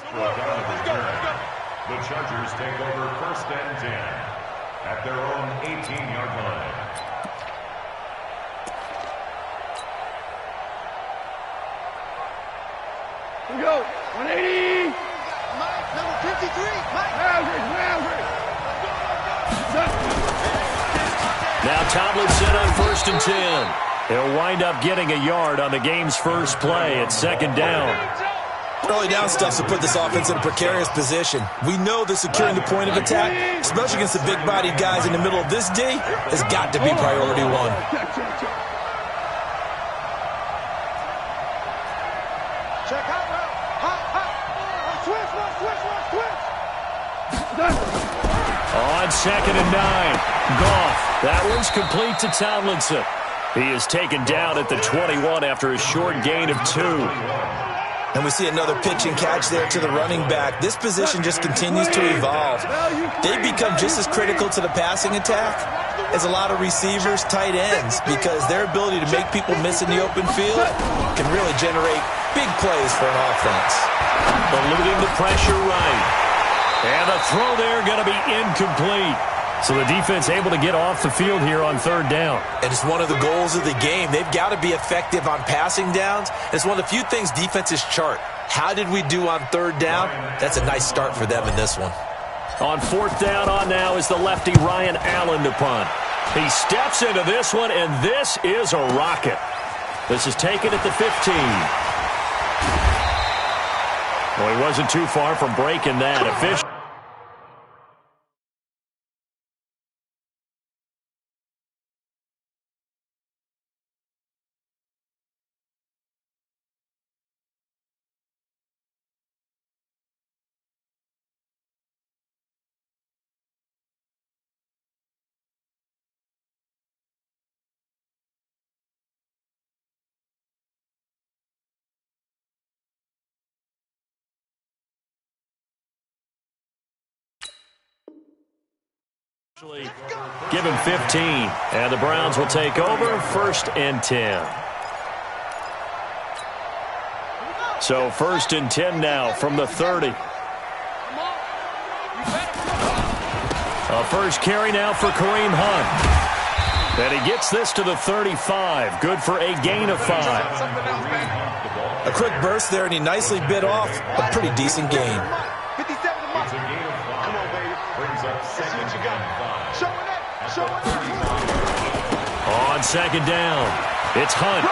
for a down of return. The Chargers take over 1st and 10 at their own 18-yard line. Here we go. 180. Mike, number 53. Mike. Now Tomlinson on 1st and 10. He'll wind up getting a yard on the game's first play at 2nd down. Early down stuff to put this offense in a precarious position. We know that securing the point of attack, especially against the big-bodied guys in the middle of this D, has got to be priority one. Check out. On 2nd and 9. Goff. That one's complete to Tomlinson. He is taken down at the 21 after a short gain of 2. And we see another pitch and catch there to the running back. This position just continues to evolve. They become just as critical to the passing attack as a lot of receivers, tight ends, because their ability to make people miss in the open field can really generate big plays for an offense. Eluding the pressure right. And the throw there going to be incomplete. So the defense able to get off the field here on 3rd down. And it's one of the goals of the game. They've got to be effective on passing downs. It's one of the few things defenses chart. How did we do on 3rd down? That's a nice start for them in this one. On 4th down on now is the lefty Ryan Allen to punt. He steps into this one, and this is a rocket. This is taken at the 15. Well, he wasn't too far from breaking that. Official. Give him 15, and the Browns will take over 1st and 10. So 1st and 10 now from the 30. A first carry now for Kareem Hunt. And he gets this to the 35. Good for a gain of 5. A quick burst there, and he nicely bit off a pretty decent gain. On 2nd down, it's Hunt.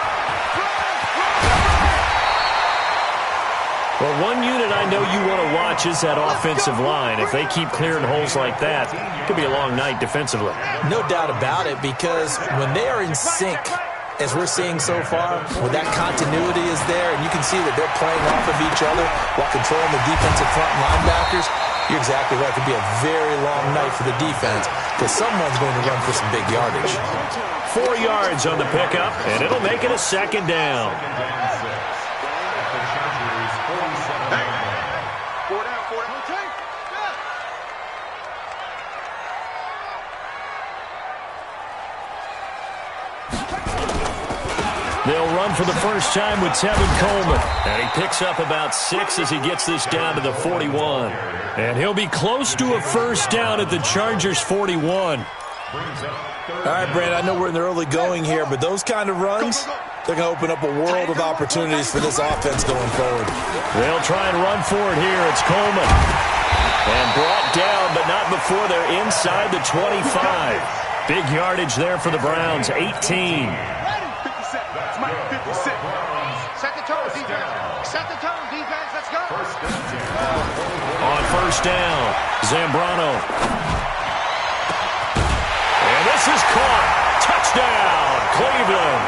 Well, one unit I know you want to watch is that offensive line. If they keep clearing holes like that, it could be a long night defensively. No doubt about it, because when they are in sync, as we're seeing so far, when that continuity is there, and you can see that they're playing off of each other while controlling the defensive front linebackers, you're exactly right. It could be a very long night for the defense because someone's going to run for some big yardage. 4 yards on the pickup, and it'll make it a 2nd down. They'll run for the first time with Tevin Coleman. And he picks up about 6 as he gets this down to the 41. And he'll be close to a first down at the Chargers' 41. All right, Brand, I know we're in the early going here, but those kind of runs, they're going to open up a world of opportunities for this offense going forward. They'll try and run for it here. It's Coleman. And brought down, but not before they're inside the 25. Big yardage there for the Browns, 18. Set the tone, defense. Set the tone, defense. Let's go. On first down, Zambrano. And this is caught. Touchdown, Cleveland.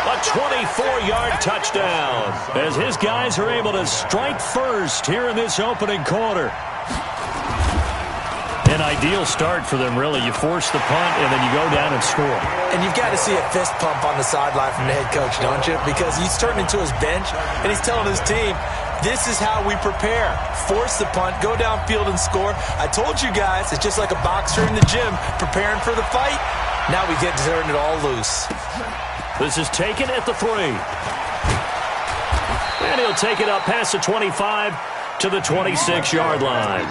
A 24-yard touchdown as his guys are able to strike first here in this opening quarter. An ideal start for them, really. You force the punt, and then you go down and score. And you've got to see a fist pump on the sideline from the head coach, don't you? Because he's turning to his bench, and he's telling his team, this is how we prepare. Force the punt, go downfield and score. I told you guys, it's just like a boxer in the gym preparing for the fight. Now we get to turn it all loose. This is taken at the 3. And he'll take it up past the 25 to the 26-yard line.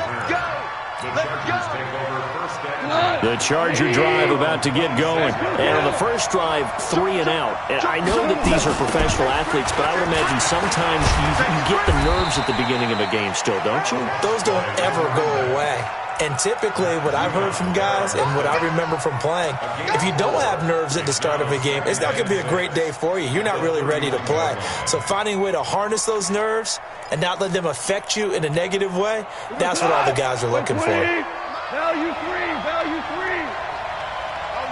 The Charger drive about to get going. And on the first drive, 3 and out. And I know that these are professional athletes, but I would imagine sometimes you get the nerves at the beginning of a game still, don't you? Those don't ever go away. And typically, what I've heard from guys and what I remember from playing, if you don't have nerves at the start of a game, it's not going to be a great day for you. You're not really ready to play. So finding a way to harness those nerves and not let them affect you in a negative way, that's what all the guys are looking for. Value 3, value 3. Oh,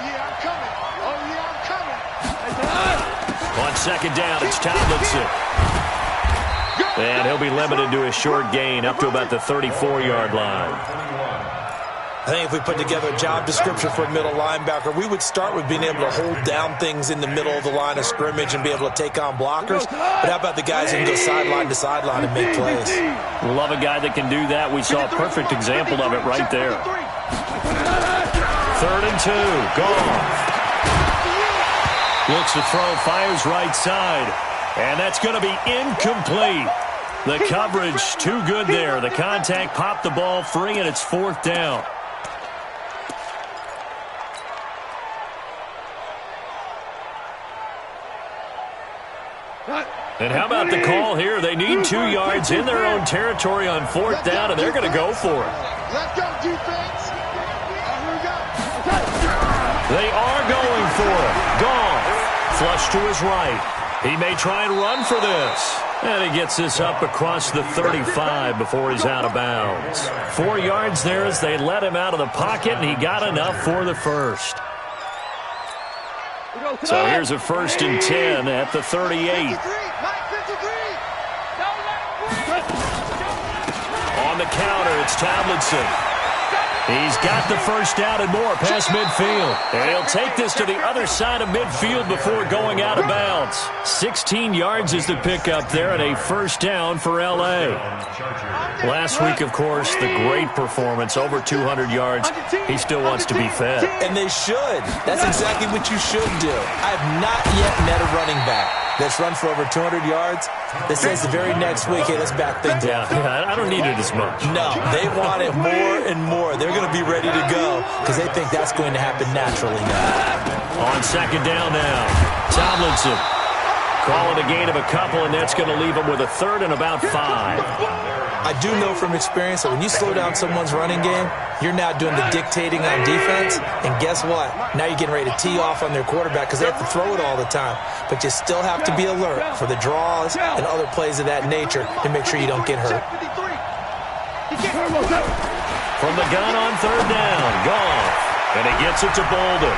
yeah, I'm coming. Oh, yeah, I'm coming. On second down, it's Tomlinson. And he'll be limited to a short gain up to about the 34-yard line. I think if we put together a job description for a middle linebacker, we would start with being able to hold down things in the middle of the line of scrimmage and be able to take on blockers. But how about the guys who can go sideline to sideline and make plays? Love a guy that can do that. We saw a perfect example of it right there. 3rd and 2. Goff. Looks to throw, fires right side. And that's going to be incomplete. The coverage too good there. The contact popped the ball free, and it's 4th down. And how about the call here? They need 2 yards in their own territory on 4th down, and they're going to go for it. Let's go, defense. Here we go. They are going for it. Goff, flush to his right. He may try and run for this. And he gets this up across the 35 before he's out of bounds. 4 yards there as they let him out of the pocket, and he got enough for the first. So here's a 1st and 10 at the 38. On the counter, it's Tomlinson. He's got the first down and more past midfield. And he'll take this to the other side of midfield before going out of bounds. 16 yards is the pickup there and a first down for L.A. Last week, of course, the great performance, over 200 yards. He still wants to be fed. And they should. That's exactly what you should do. I have not yet met a running back that's run for over 200 yards that says the very next week, hey, let's back things up. Yeah, I don't need it as much. No, they want it more and more. They're going to be ready to go because they think that's going to happen naturally now. On second down now, Tomlinson calling a gain of a couple, and that's going to leave him with a 3rd and about 5. I do know from experience that when you slow down someone's running game, you're now doing the dictating on defense. And guess what? Now you're getting ready to tee off on their quarterback because they have to throw it all the time. But you still have to be alert for the draws and other plays of that nature to make sure you don't get hurt. From the gun on 3rd down, Goff. And he gets it to Bolden.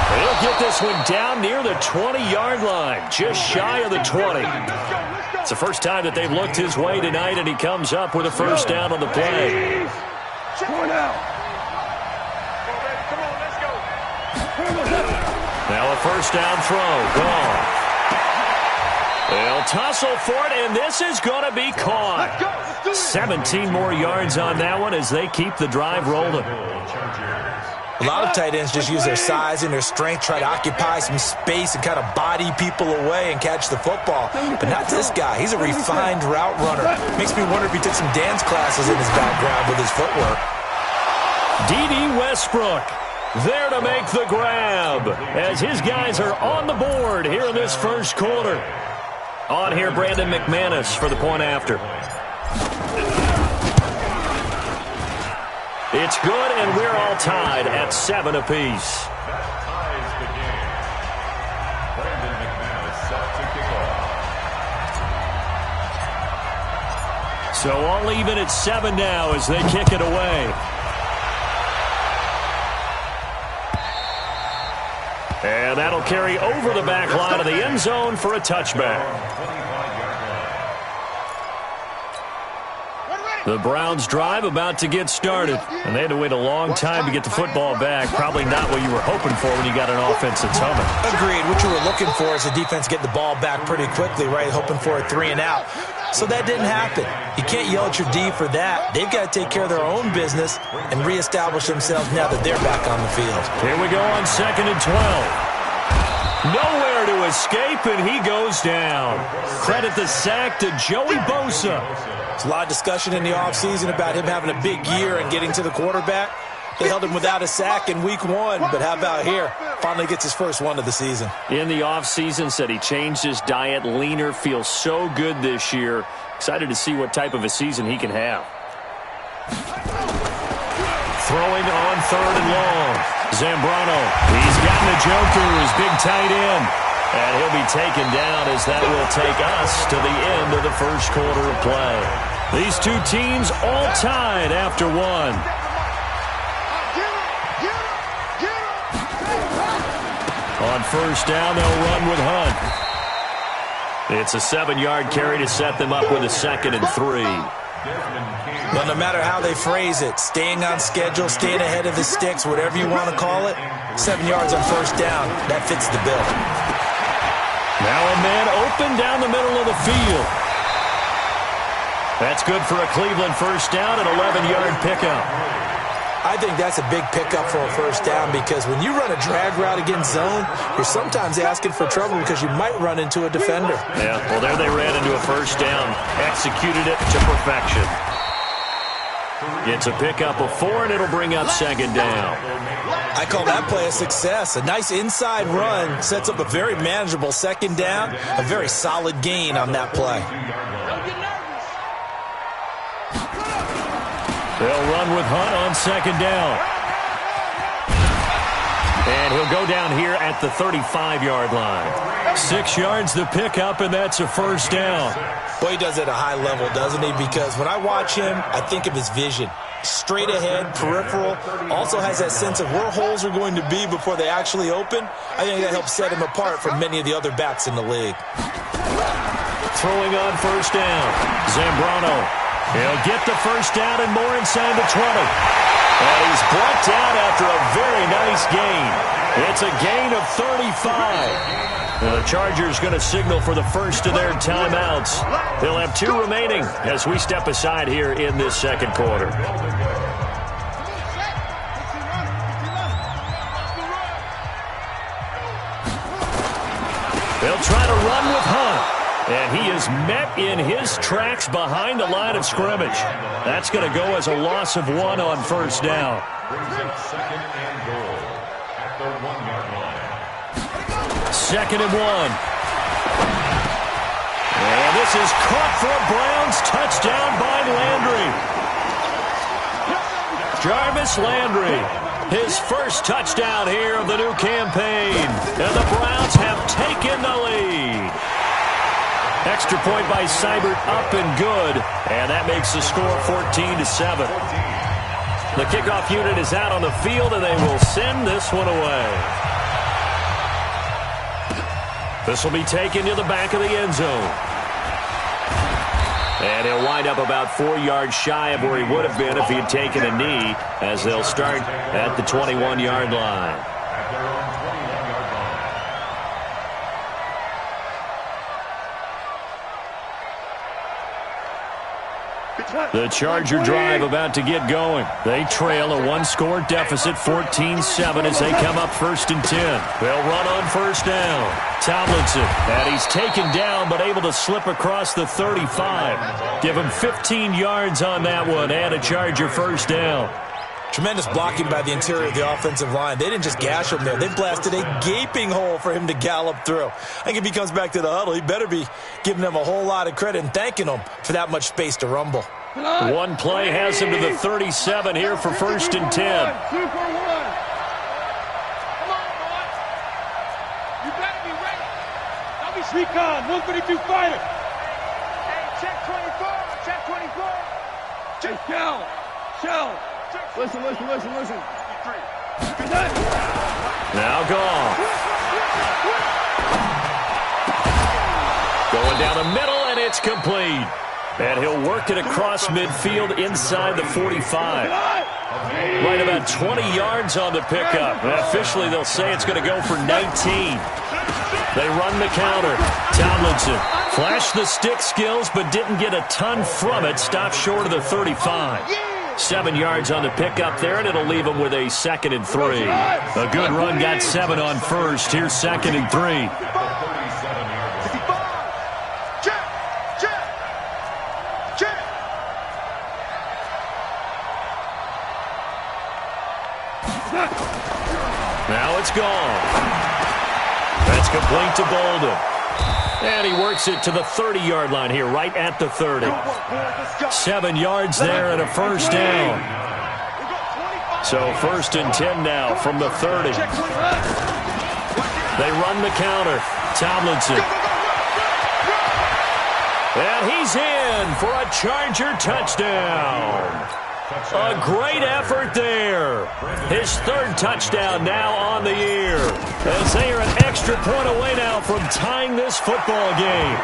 He'll get this one down near the 20-yard line, just shy of the 20. It's the first time that they've looked his way tonight, and he comes up with a first down on the play. Now a first down throw. Goff. They'll tussle for it, and this is going to be caught. 17 more yards on that one as they keep the drive rolling. A lot of tight ends just use their size and their strength, try to occupy some space and kind of body people away and catch the football. But not this guy. He's a refined route runner. Makes me wonder if he took some dance classes in his background with his footwork. D.D. Westbrook there to make the grab as his guys are on the board here in this first quarter. On here, Brandon McManus for the point after. It's good, and we're all tied at 7 apiece. That ties the game. Brandon McManus set to kick off. So all even at 7 now as they kick it away. And that'll carry over the back line of the end zone for a touchback. The Browns drive about to get started. And they had to wait a long time to get the football back. Probably not what you were hoping for when you got an offense that's humming. Agreed. What you were looking for is the defense get the ball back pretty quickly, right? Hoping for a 3 and out. So that didn't happen. You can't yell at your D for that. They've got to take care of their own business and reestablish themselves now that they're back on the field. Here we go on 2nd and 12. Nowhere to escape, and he goes down. Credit the sack to Joey Bosa. There's a lot of discussion in the offseason about him having a big year and getting to the quarterback. They held him without a sack in week 1, but how about here? Finally gets his first one of the season. In the offseason, said he changed his diet, leaner, feels so good this year. Excited to see what type of a season he can have. Throwing on 3rd and long. Zambrano, he's gotten the Joker's big tight end. And he'll be taken down as that will take us to the end of the first quarter of play. These two teams all tied after one. On first down, they'll run with Hunt. It's a 7-yard carry to set them up with a 2nd and 3. Well, no matter how they phrase it, staying on schedule, staying ahead of the sticks, whatever you want to call it, 7 yards on first down, that fits the bill. Now a man open down the middle of the field. That's good for a Cleveland first down, an 11-yard pickup. I think that's a big pickup for a first down because when you run a drag route against zone, you're sometimes asking for trouble because you might run into a defender. Yeah, well, there they ran into a first down, executed it to perfection. It's a pickup of 4, and it'll bring up 2nd down. I call that play a success. A nice inside run sets up a very manageable 2nd down, a very solid gain on that play. They'll run with Hunt on 2nd down. And he'll go down here at the 35-yard line. 6 yards the pickup, and that's a first down. Boy, he does it at a high level, doesn't he? Because when I watch him, I think of his vision. Straight ahead, peripheral, also has that sense of where holes are going to be before they actually open. I think that helps set him apart from many of the other backs in the league. Throwing on first down, Zambrano. He'll get the first down and more inside the 20. And he's brought down after a very nice gain. It's a gain of 35. The Chargers going to signal for the first of their timeouts. They'll have 2 remaining as we step aside here in this second quarter. They'll try to run with Hunt. And he is met in his tracks behind the line of scrimmage. That's going to go as a loss of 1 on first down. Brings up 2nd and goal at the 1-yard line. 2nd and 1. And this is caught for a Browns touchdown by Landry. Jarvis Landry, his first touchdown here of the new campaign. And the Browns have taken the lead. Extra point by Seibert, up and good. And that makes the score 14-7. The kickoff unit is out on the field, and they will send this one away. This will be taken to the back of the end zone. And he'll wind up about 4 yards shy of where he would have been if he had taken a knee, as they'll start at the 21-yard line. At their own 21-yard line. The Charger drive about to get going. They trail a 1-score deficit, 14-7, as they come up 1st and 10. They'll run on first down. Tomlinson, and he's taken down but able to slip across the 35. Give him 15 yards on that one and a Charger first down. Tremendous blocking by the interior of the offensive line. They didn't just gash him there. They blasted a gaping hole for him to gallop through. I think if he comes back to the huddle, he better be giving them a whole lot of credit and thanking them for that much space to rumble. One play has him to the 37 here for 1st and 10. Super 1. Come on, boy. You better be ready. I'll be recon, 132 fighter. Hey, check 24. Check 24. Check shell. Shell. Listen. Now gone. Going down the middle, and it's complete. And he'll work it across midfield inside the 45. Right about 20 yards on the pickup. And officially, they'll say it's going to go for 19. They run the counter. Tomlinson flashed the stick skills, but didn't get a ton from it. Stopped short of the 35. 7 yards on the pickup there, and it'll leave them with a 2nd and 3. A good run got 7 on first. Here's 2nd and 3. Now it's gone. That's complete to Bolden. And he works it to the 30-yard line here, right at the 30. 7 yards there and a first down. So 1st and 10 now from the 30. They run the counter. Tomlinson. And he's in for a Charger touchdown. A great effort there. His 3rd touchdown now on the year. As they are an extra point away now from tying this football game.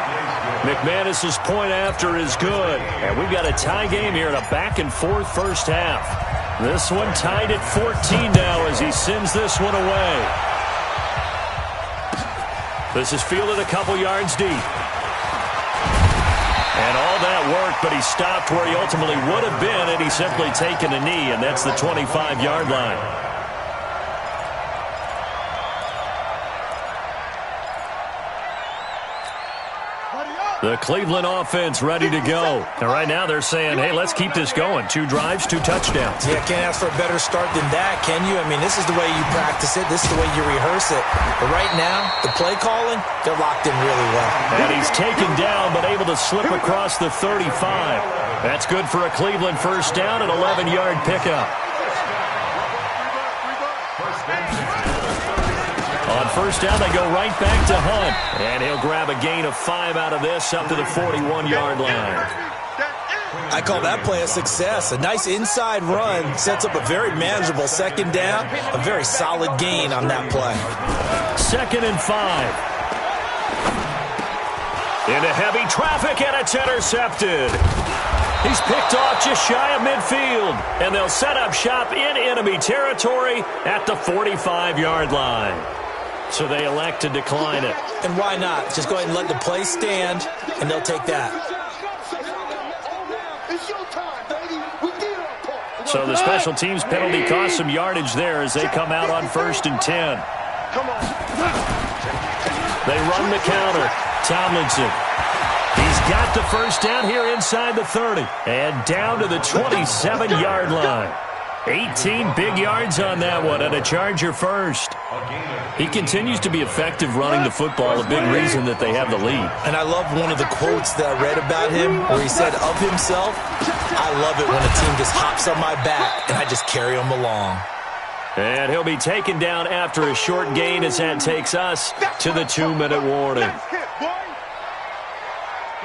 McManus's point after is good. And we've got a tie game here in a back-and-forth first half. This one tied at 14 now as he sends this one away. This is fielded a couple yards deep. And all that work, but he stopped where he ultimately would have been had he simply taken a knee, and that's the 25-yard line. The Cleveland offense ready to go. And right now they're saying, hey, let's keep this going. 2 drives, 2 touchdowns. Yeah, can't ask for a better start than that, can you? I mean, this is the way you practice it. This is the way you rehearse it. But right now, the play calling, they're locked in really well. And he's taken down, but able to slip across the 35. That's good for a Cleveland first down, an 11-yard pickup. On first down, they go right back to Hunt. And he'll grab a gain of 5 out of this up to the 41-yard line. I call that play a success. A nice inside run sets up a very manageable 2nd down. A very solid gain on that play. 2nd and 5. Into heavy traffic, and it's intercepted. He's picked off just shy of midfield. And they'll set up shop in enemy territory at the 45-yard line. So they elect to decline it. And why not? Just go ahead and let the play stand, and they'll take that. So the special teams penalty cost some yardage there as they come out on 1st and 10. They run the counter. Tomlinson. He's got the first down here inside the 30. And down to the 27-yard line. 18 big yards on that one, and a Charger first. He continues to be effective running the football, a big reason that they have the lead. And I love one of the quotes that I read about him where he said of himself, I love it when a team just hops on my back and I just carry them along. And he'll be taken down after a short gain as that takes us to the 2-minute warning.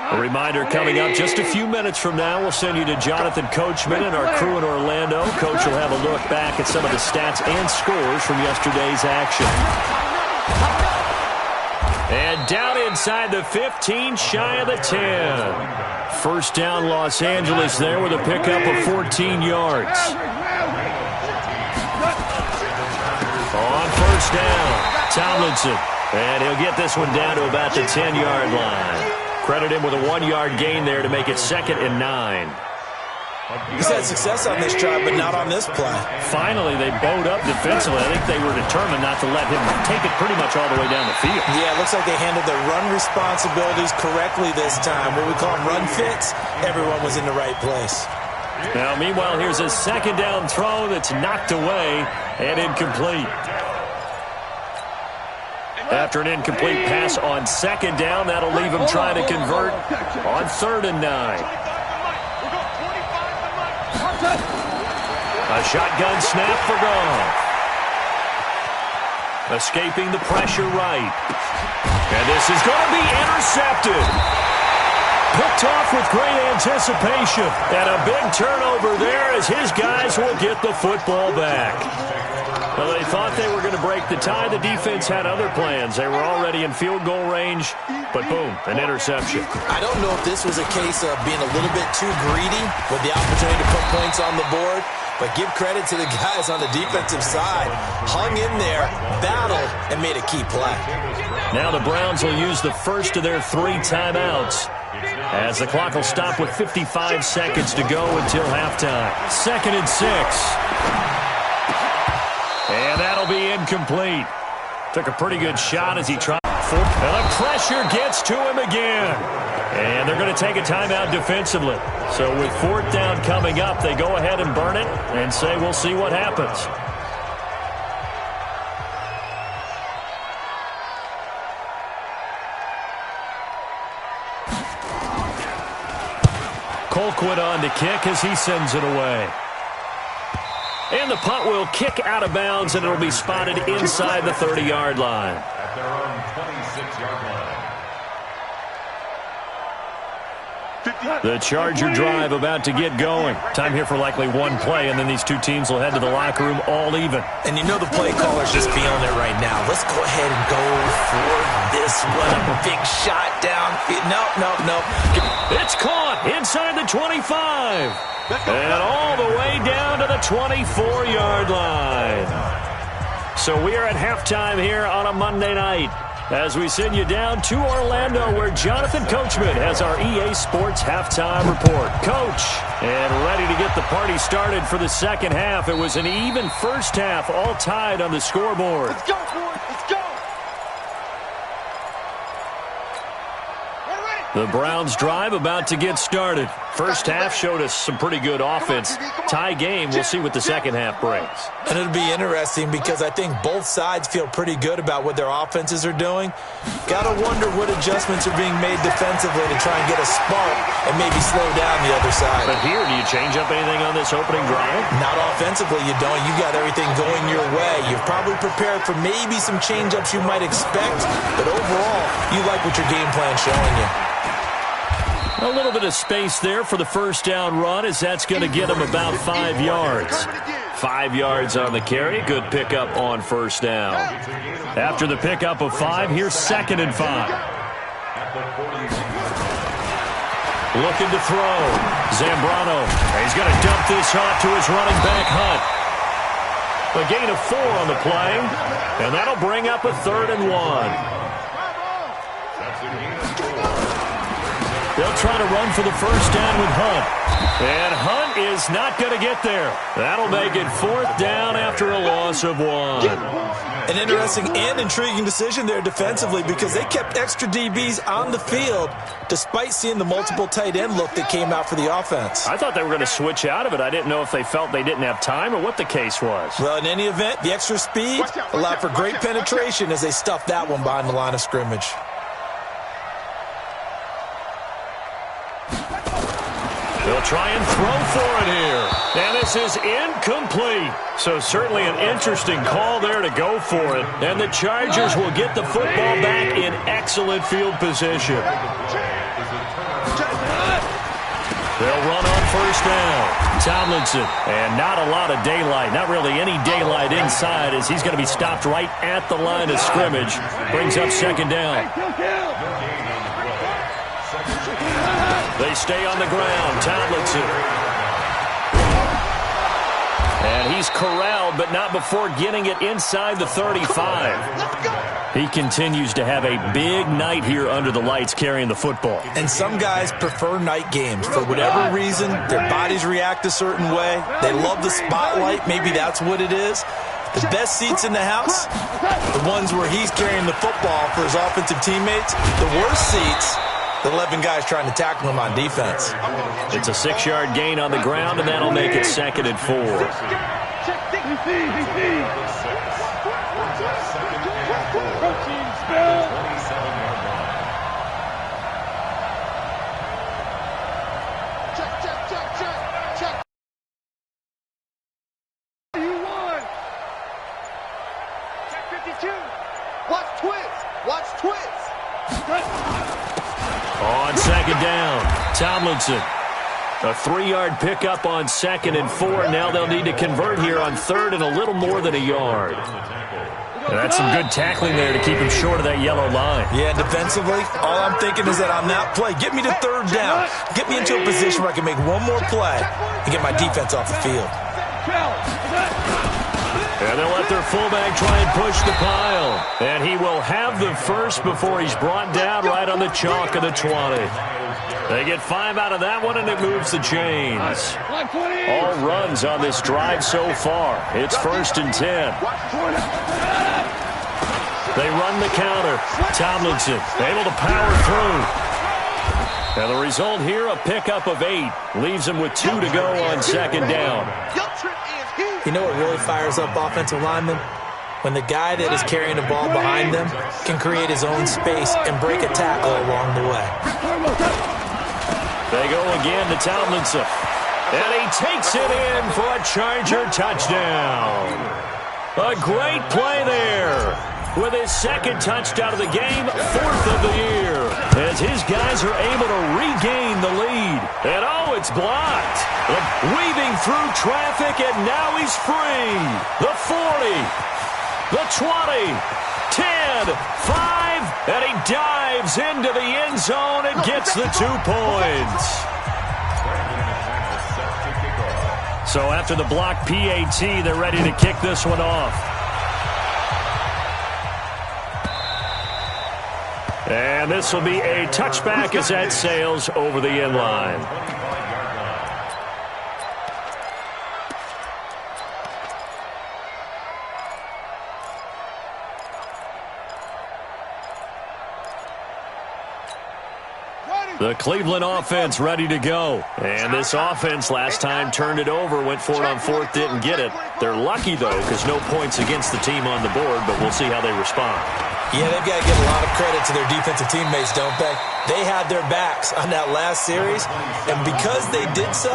A reminder coming up just a few minutes from now. We'll send you to Jonathan Coachman and our crew in Orlando. Coach will have a look back at some of the stats and scores from yesterday's action. And down inside the 15, shy of the 10. First down Los Angeles there with a pickup of 14 yards. On first down, Tomlinson. And he'll get this one down to about the 10-yard line. Credit him with a 1-yard gain there to make it 2nd and 9. He's had success on this drive, but not on this play. Finally, they bowed up defensively. I think they were determined not to let him take it pretty much all the way down the field. Yeah, it looks like they handled their run responsibilities correctly this time. What we call them run fits, everyone was in the right place. Now, meanwhile, here's a 2nd down throw that's knocked away and incomplete. After an incomplete pass on 2nd down, that'll leave him trying to convert on 3rd and 9. A shotgun snap for Goff. Escaping the pressure right. And this is going to be intercepted. Picked off with great anticipation. And a big turnover there as his guys will get the football back. Well, they thought they were going to break the tie. The defense had other plans. They were already in field goal range, but boom, an interception. I don't know if this was a case of being a little bit too greedy with the opportunity to put points on the board, but give credit to the guys on the defensive side. Hung in there, battled, and made a key play. Now the Browns will use the first of their 3 timeouts as the clock will stop with 55 seconds to go until halftime. 2nd and 6. And that'll be incomplete. Took a pretty good shot as he tried. And the pressure gets to him again. And they're going to take a timeout defensively. So with 4th down coming up, they go ahead and burn it and say we'll see what happens. Colquitt on to kick as he sends it away. And the punt will kick out of bounds, and it'll be spotted inside the 30-yard line. At their own 26-yard line. The Charger drive about to get going. Time here for likely one play, and then these two teams will head to the locker room all even. And you know the play caller's just feeling it right now. Let's go ahead and go for this one. A big shot down. No. It's caught inside the 25. And all the way down to the 24-yard line. So we are at halftime here on a Monday night as we send you down to Orlando, where Jonathan Coachman has our EA Sports halftime report. Coach, and ready to get the party started for the second half. It was an even first half, all tied on the scoreboard. Let's go, boys. Let's go. The Browns drive about to get started. First half showed us some pretty good offense. Tie game, we'll see what the second half brings. And it'll be interesting because I think both sides feel pretty good about what their offenses are doing. Got to wonder what adjustments are being made defensively to try and get a spark and maybe slow down the other side. But here, do you change up anything on this opening drive? Not offensively, you don't. You got everything going your way. You've probably prepared for maybe some change-ups you might expect, but overall, you like what your game plan's showing you. A little bit of space there for the first down run, as that's going to get him about 5 yards. 5 yards on the carry. Good pickup on first down. After the pickup of 5, here's 2nd and 5. Looking to throw. Zambrano. He's going to dump this off to his running back, Hunt. A gain of 4 on the play, and that'll bring up a 3rd and 1. They'll try to run for the first down with Hunt. And Hunt is not going to get there. That'll make it 4th down after a loss of 1. An interesting and intriguing decision there defensively because they kept extra DBs on the field despite seeing the multiple tight end look that came out for the offense. I thought they were going to switch out of it. I didn't know if they felt they didn't have time or what the case was. Well, in any event, the extra speed allowed for great penetration as they stuffed that one behind the line of scrimmage. They'll try and throw for it here. And this is incomplete. So certainly an interesting call there to go for it. And the Chargers will get the football back in excellent field position. They'll run on first down. Tomlinson. And not a lot of daylight. Not really any daylight inside as he's going to be stopped right at the line of scrimmage. Brings up 2nd down. They stay on the ground. Tomlinson. And he's corralled, but not before getting it inside the 35. He continues to have a big night here under the lights carrying the football. And some guys prefer night games. For whatever reason, their bodies react a certain way. They love the spotlight. Maybe that's what it is. The best seats in the house, the ones where he's carrying the football for his offensive teammates. The worst seats, the 11 guys trying to tackle him on defense. It's a 6-yard gain on the ground, and that'll make it 2nd and 4. Watch twist. On 2nd down, Tomlinson. A 3-yard pickup on 2nd and 4. Now they'll need to convert here on 3rd and a little more than a yard. And that's some good tackling there to keep him short of that yellow line. Yeah, defensively, all I'm thinking is that on that play, get me to 3rd down. Get me into a position where I can make one more play and get my defense off the field. And they'll let their fullback try and push the pile. And he will have the first before he's brought down right on the chalk of the 20. They get 5 out of that one, and it moves the chains. All runs on this drive so far. It's 1st and 10. They run the counter. Tomlinson able to power through. And the result here, a pickup of 8. Leaves him with 2 to go on 2nd down. You know what really fires up offensive linemen? When the guy that is carrying the ball behind them can create his own space and break a tackle along the way. They go again to Tomlinson. And he takes it in for a Charger touchdown. A great play there. With his second touchdown of the game, 4th of the year. As his guys are able to regain the lead. And it's blocked. Weaving through traffic, and now he's free. The 40, the 20, 10, 5, and he dives into the end zone and gets the 2 points. So after the block PAT, they're ready to kick this one off. And this will be a touchback as that sails over the end line. The Cleveland offense ready to go. And this offense last time turned it over, went for it on 4th, didn't get it. They're lucky, though, because no points against the team on the board, but we'll see how they respond. Yeah, they've got to give a lot of credit to their defensive teammates, don't they? They had their backs on that last series, and because they did so,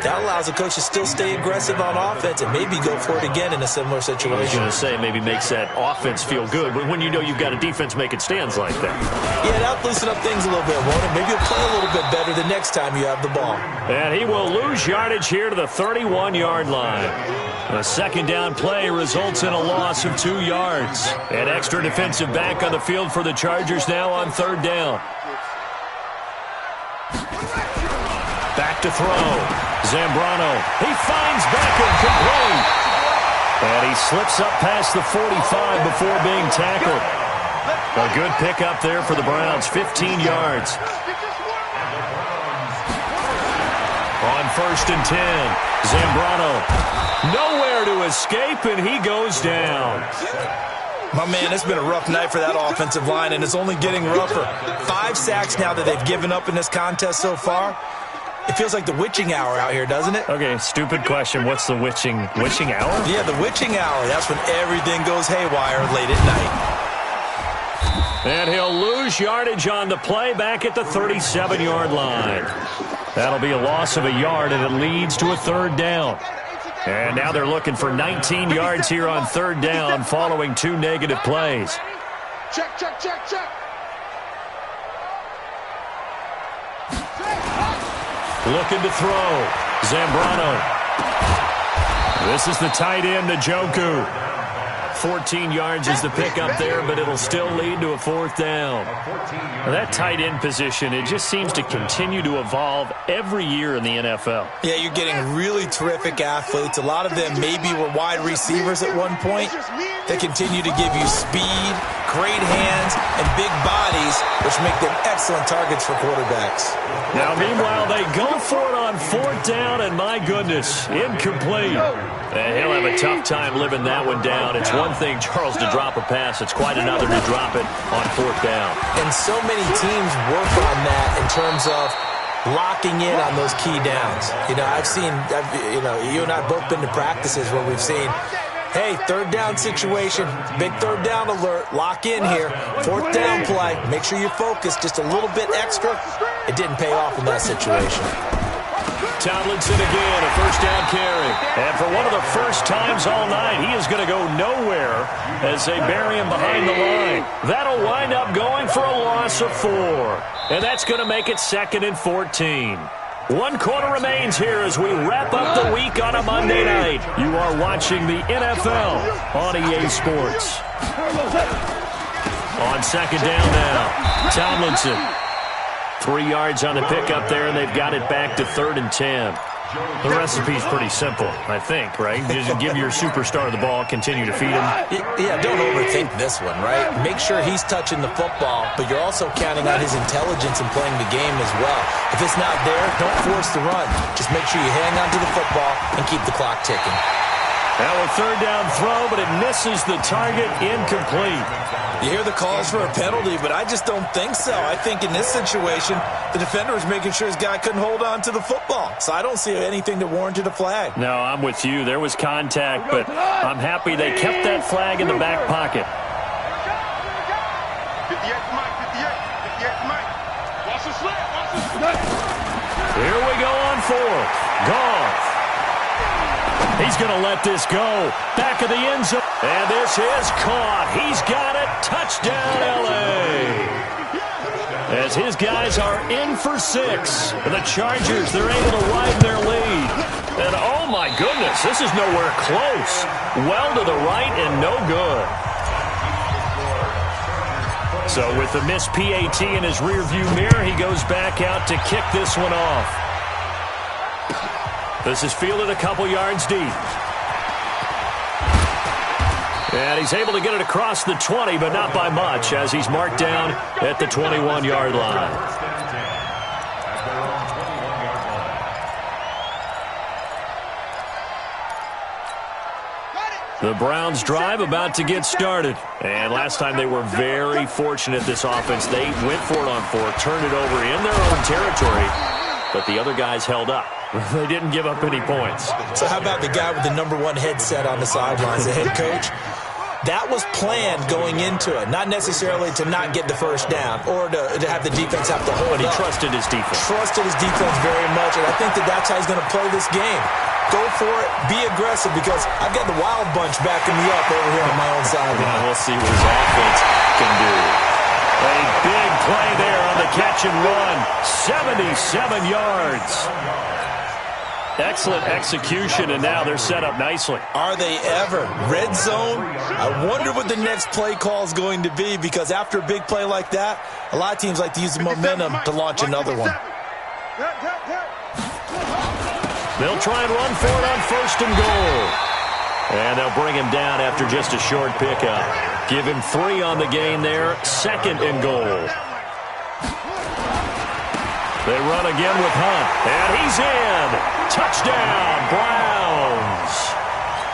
that allows the coach to still stay aggressive on offense and maybe go for it again in a similar situation. I was going to say, maybe makes that offense feel good, but when you know you've got a defense making stands like that. Yeah, that'll loosen up things a little bit, won't it? Maybe you'll play a little bit better the next time you have the ball. And he will lose yardage here to the 31-yard line. A second down play results in a loss of 2 yards. An extra defensive back on the field for the Chargers now on 3rd down. Back to throw. Zambrano. He finds Beckham complete. And he slips up past the 45 before being tackled. A good pickup there for the Browns. 15 yards. On 1st and 10. Zambrano. Nowhere to escape, and he goes down. My man, it's been a rough night for that offensive line, and it's only getting rougher. 5 sacks now that they've given up in this contest so far. It feels like the witching hour out here, doesn't it? Okay, stupid question. What's the witching hour? Yeah, the witching hour. That's when everything goes haywire late at night. And he'll lose yardage on the play back at the 37-yard line. That'll be a loss of a yard, and it leads to a 3rd down. And now they're looking for 19 yards here on 3rd down following 2 negative plays. Check, check, check, check. Looking to throw. Zambrano. This is the tight end, Njoku. 14 yards is the pickup there, but it'll still lead to a 4th down. That tight end position, it just seems to continue to evolve every year in the NFL. Yeah, you're getting really terrific athletes. A lot of them maybe were wide receivers at one point. They continue to give you speed, great hands, and big bodies, which make them excellent targets for quarterbacks. Now, meanwhile, they go for it on 4th down, and my goodness, incomplete. And he'll have a tough time living that one down. It's one thing, Charles, to drop a pass. It's quite another to drop it on 4th down. And so many teams work on that in terms of locking in on those key downs. You know, you and I have both been to practices where we've seen, hey, 3rd down situation, big 3rd down alert, lock in here, 4th down play, make sure you're focused just a little bit extra. It didn't pay off in that situation. Tomlinson again, a 1st down carry. And for one of the first times all night, he is going to go nowhere as they bury him behind the line. That'll wind up going for a loss of 4. And that's going to make it 2nd and 14. 1 quarter remains here as we wrap up the week on a Monday night. You are watching the NFL on EA Sports. On 2nd down now, Tomlinson. 3 yards on the pickup there, and they've got it back to 3rd and 10. The recipe's pretty simple, I think, right? Just give your superstar the ball, continue to feed him. Yeah, don't overthink this one, right? Make sure he's touching the football, but you're also counting on his intelligence in playing the game as well. If it's not there, don't force the run. Just make sure you hang on to the football and keep the clock ticking. Now a 3rd down throw, but it misses the target, incomplete. You hear the calls for a penalty, but I just don't think so. I think in this situation, the defender was making sure his guy couldn't hold on to the football. So I don't see anything that warranted a flag. No, I'm with you. There was contact, but I'm happy they kept that flag in the back pocket. 58 to Mike, 58 to Mike. Watch the slip, watch the slip. fourth. Gone. He's going to let this go. Back of the end zone. And this is caught. He's got it. Touchdown, L.A. As his guys are in for 6. The Chargers, they're able to widen their lead. And oh my goodness, this is nowhere close. Well to the right and no good. So with the missed PAT in his rearview mirror, he goes back out to kick this one off. This is fielded a couple yards deep. And he's able to get it across the 20, but not by much, as he's marked down at the 21-yard line. The Browns' drive about to get started. And last time they were very fortunate, this offense. They went for it on 4, turned it over in their own territory, but the other guys held up. They didn't give up any points. So how about the guy with the number 1 headset on the sidelines, the head coach? That was planned going into it, not necessarily to not get the first down or to have the defense have to hold But he up. trusted his defense. Trusted his defense very much, and I think that's how he's going to play this game. Go for it, be aggressive, because I've got the wild bunch backing me up over here on my own side. Yeah, we'll see what his offense can do. A big play there on the catch and run. 77 yards. Excellent execution, and now they're set up nicely. Are they ever? Red zone? I wonder what the next play call is going to be, because after a big play like that, a lot of teams like to use the momentum to launch another one. They'll try and run for it on 1st and goal. And they'll bring him down after just a short pickup. Give him 3 on the gain there. 2nd and goal. They run again with Hunt. And he's in. Touchdown, Browns.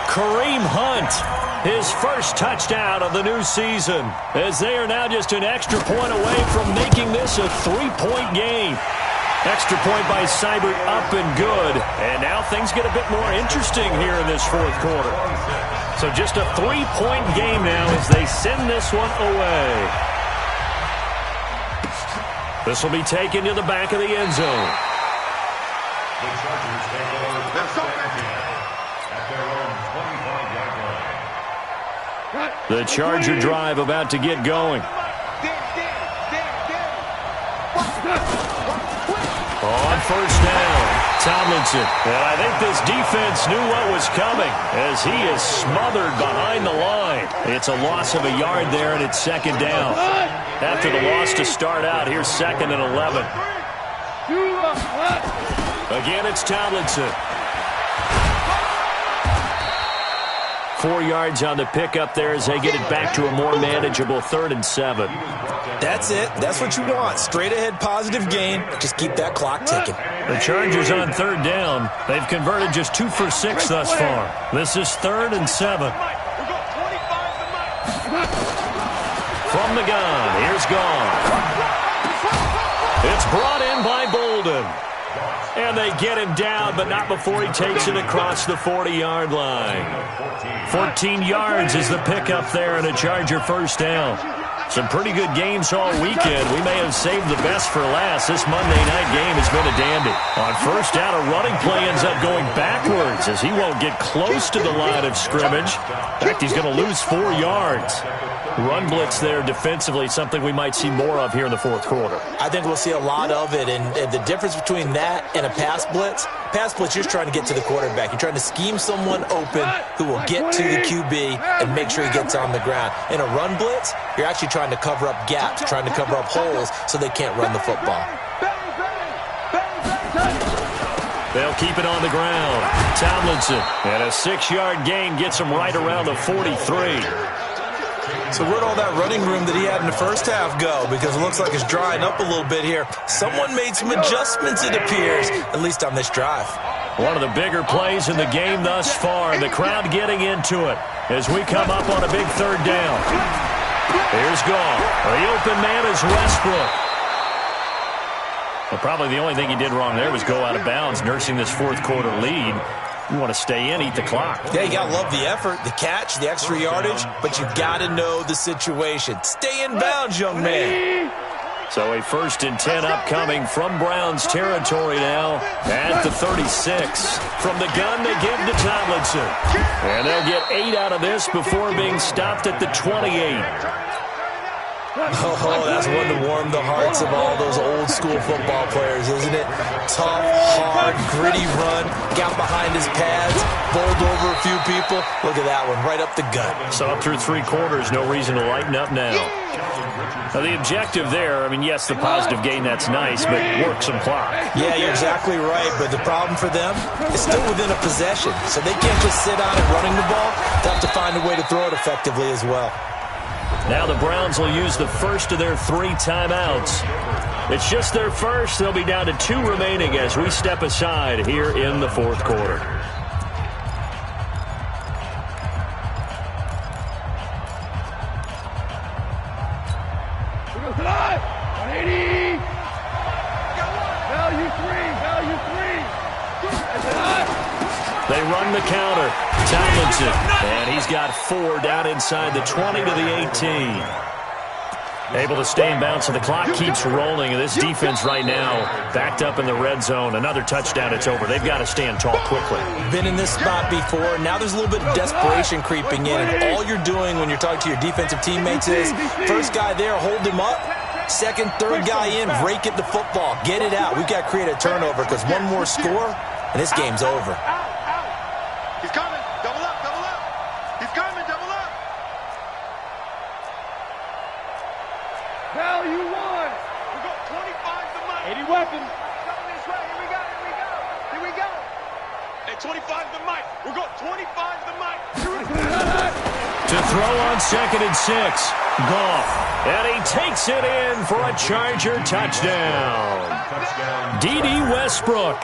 Kareem Hunt, his first touchdown of the new season, as they are now just an extra point away from making this a 3-point game. Extra point by Seibert, up and good. And now things get a bit more interesting here in this 4th quarter. So just a 3-point game now as they send this one away. This will be taken to the back of the end zone. The Chargers take over 1st and 10 at their own 25-yard line. The Charger drive about to get going. On 1st down, Tomlinson. And I think this defense knew what was coming as he is smothered behind the line. It's a loss of a yard there, and it's 2nd down. After the loss to start out, here's 2nd and 11. Again, it's Tomlinson. 4 yards on the pickup there as they get it back to a more manageable 3rd and 7. That's it. That's what you want. Straight ahead, positive gain. Just keep that clock ticking. The Chargers on 3rd down. They've converted just 2 for 6 thus far. This is 3rd and 7. From the gun, here's Gone. It's brought in by Bolden. And they get him down, but not before he takes it across the 40-yard line. 14 yards is the pickup there and a Charger 1st down. Some pretty good games all weekend. We may have saved the best for last. This Monday night game has been a dandy. On 1st down, a running play ends up going backwards as he won't get close to the line of scrimmage. In fact, he's going to lose 4 yards. Run blitz there defensively, something we might see more of here in the 4th quarter. I think we'll see a lot of it, and the difference between that and a pass blitz, you're just trying to get to the quarterback. You're trying to scheme someone open who will get to the QB and make sure he gets on the ground. In a run blitz, you're actually trying to cover up gaps, trying to cover up holes so they can't run the football. They'll keep it on the ground. Tomlinson, and a 6-yard gain gets him right around the 43. So where'd all that running room that he had in the first half go? Because it looks like it's drying up a little bit here. Someone made some adjustments, it appears, at least on this drive. One of the bigger plays in the game thus far, and the crowd getting into it as we come up on a big 3rd down. Here's Gone. The open man is Westbrook. Well, probably the only thing he did wrong there was go out of bounds, nursing this 4th quarter lead. You want to stay in, eat the clock. Yeah, you got to love the effort, the catch, the extra yardage, but you got to know the situation. Stay in bounds, young man. So a 1st and 10 upcoming from Browns territory now at the 36. From the gun, they give to Tomlinson. And they'll get 8 out of this before being stopped at the 28. Oh, that's one to warm the hearts of all those old-school football players, isn't it? Tough, hard, gritty run, got behind his pads, bowled over a few people. Look at that one, right up the gut. So up through 3 quarters, no reason to lighten up now. Now the objective there, I mean, yes, the positive gain, that's nice, but work some clock. Yeah, you're exactly right, but the problem for them is still within a possession, so they can't just sit on it running the ball. They have to find a way to throw it effectively as well. Now the Browns will use the first of their 3 timeouts. It's just their first. They'll be down to 2 remaining as we step aside here in the 4th quarter. They run the counter. Tomlinson, and he's got 4 down inside the 20 to the 18. Able to stay in bounds, so the clock keeps rolling. And this defense right now backed up in the red zone. Another touchdown, it's over. They've got to stand tall quickly. Been in this spot before. Now there's a little bit of desperation creeping in. And all you're doing when you're talking to your defensive teammates is, first guy there, hold him up. Second, third guy in, rake at the football. Get it out. We've got to create a turnover because one more score, and this game's over. He's coming. Double up, double up. He's coming, double up. Value 1. We got 25 to Mike. 80 weapons. Coming this way. Here we go, here we go. Here we go. Hey, 25 to Mike. We got 25 to Mike. To throw on 2nd and 6. Goff. And he takes it in for a Charger touchdown. D.D. Westbrook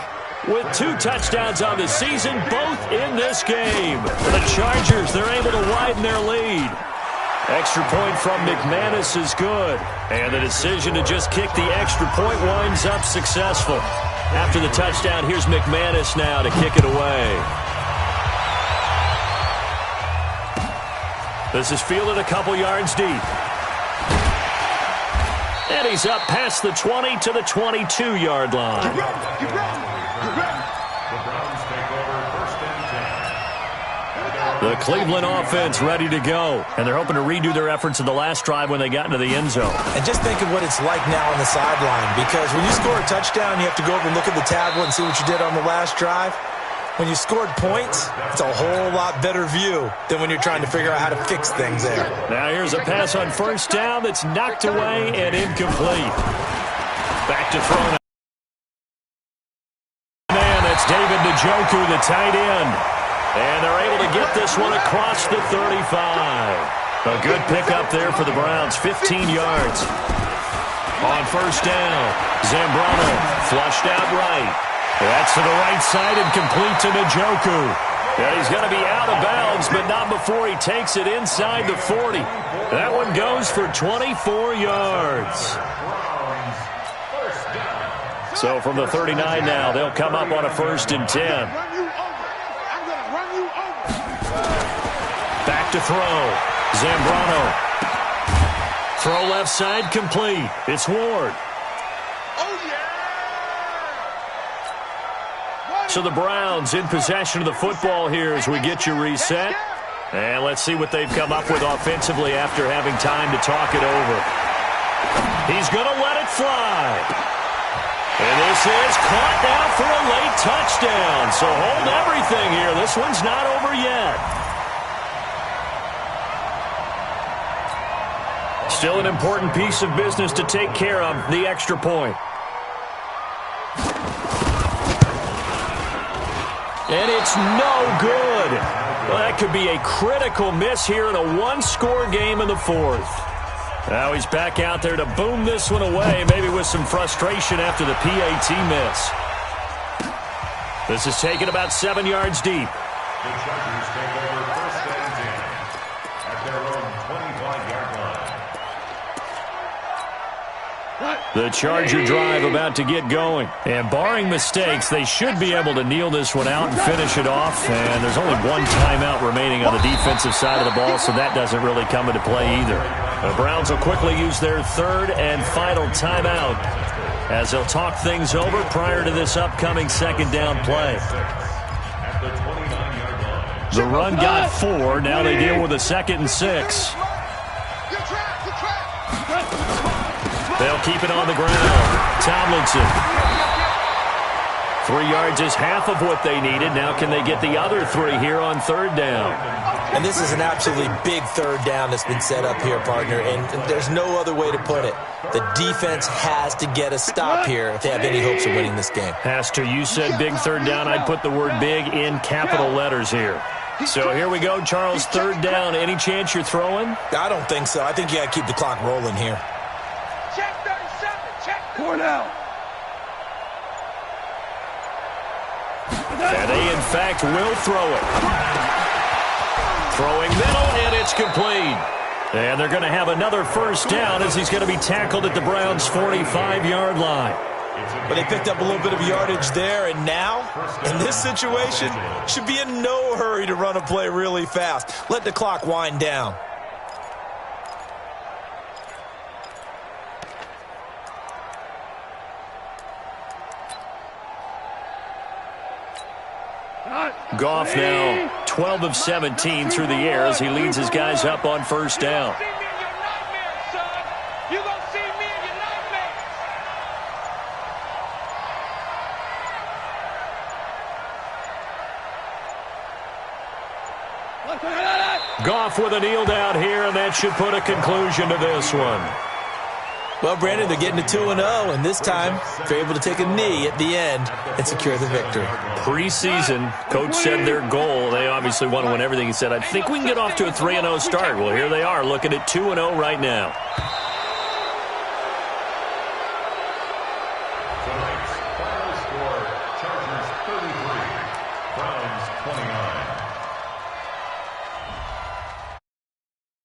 with 2 touchdowns on the season, both in this game. For the Chargers, they're able to widen their lead. Extra point from McManus is good. And the decision to just kick the extra point winds up successful. After the touchdown, here's McManus now to kick it away. This is fielded a couple yards deep. And he's up past the 20 to the 22-yard line. The Cleveland offense ready to go. And they're hoping to redo their efforts in the last drive when they got into the end zone. And just think of what it's like now on the sideline. Because when you score a touchdown, you have to go over and look at the tablet and see what you did on the last drive. When you scored points, it's a whole lot better view than when you're trying to figure out how to fix things there. Now here's a pass on 1st down that's knocked away and incomplete. Back to throw now. Man, that's David Njoku, the tight end. And they're able to get this one across the 35. A good pickup there for the Browns, 15 yards. On 1st down, Zambrano flushed out right. That's to the right side and complete to Njoku. And he's going to be out of bounds, but not before he takes it inside the 40. That one goes for 24 yards. So from the 39 now, they'll come up on a 1st and 10. Back to throw. Zambrano. Throw left side complete. It's Ward. So the Browns in possession of the football here as we get you reset. And let's see what they've come up with offensively after having time to talk it over. He's going to let it fly. And this is caught now for a late touchdown. So hold everything here. This one's not over yet. Still an important piece of business to take care of, the extra point. And it's no good. Well, that could be a critical miss here in a 1-score game in the 4th. Now he's back out there to boom this one away, maybe with some frustration after the PAT miss. This is taken about 7 yards deep. The Chargers take over 1st and 10 at their own 25-yard line. The Charger drive about to get going. And barring mistakes, they should be able to kneel this one out and finish it off. And there's only 1 timeout remaining on the defensive side of the ball, so that doesn't really come into play either. The Browns will quickly use their third and final timeout as they'll talk things over prior to this upcoming second down play. The run got 4. Now they deal with a 2nd and 6. They'll keep it on the ground. Tomlinson. 3 yards is half of what they needed. Now can they get the other 3 here on third down? And this is an absolutely big third down that's been set up here, partner, and there's no other way to put it. The defense has to get a stop here if they have any hopes of winning this game. Pastor, you said big third down. I'd put the word big in capital letters here. So here we go, Charles, third down. Any chance you're throwing? I don't think so. I think you got to keep the clock rolling here. Check 37. Check 37. Cornell. And they, in fact, will throw it. Throwing middle, and it's complete. And they're going to have another first down as he's going to be tackled at the Browns' 45-yard line. But they picked up a little bit of yardage there, and now, in this situation, should be in no hurry to run a play really fast. Let the clock wind down. Goff now 12 of 17 through the air as he leads his guys up on first down. Goff with a kneel down here, and that should put a conclusion to this one. Well, Brandon, they're getting to 2-0, and this time they're able to take a knee at the end and secure the victory. Preseason, coach said their goal, they obviously want to win everything. He said, I think we can get off to a 3-0 start. Well, here they are looking at 2-0 right now. Tonight's final score, Chargers 33, Browns 29.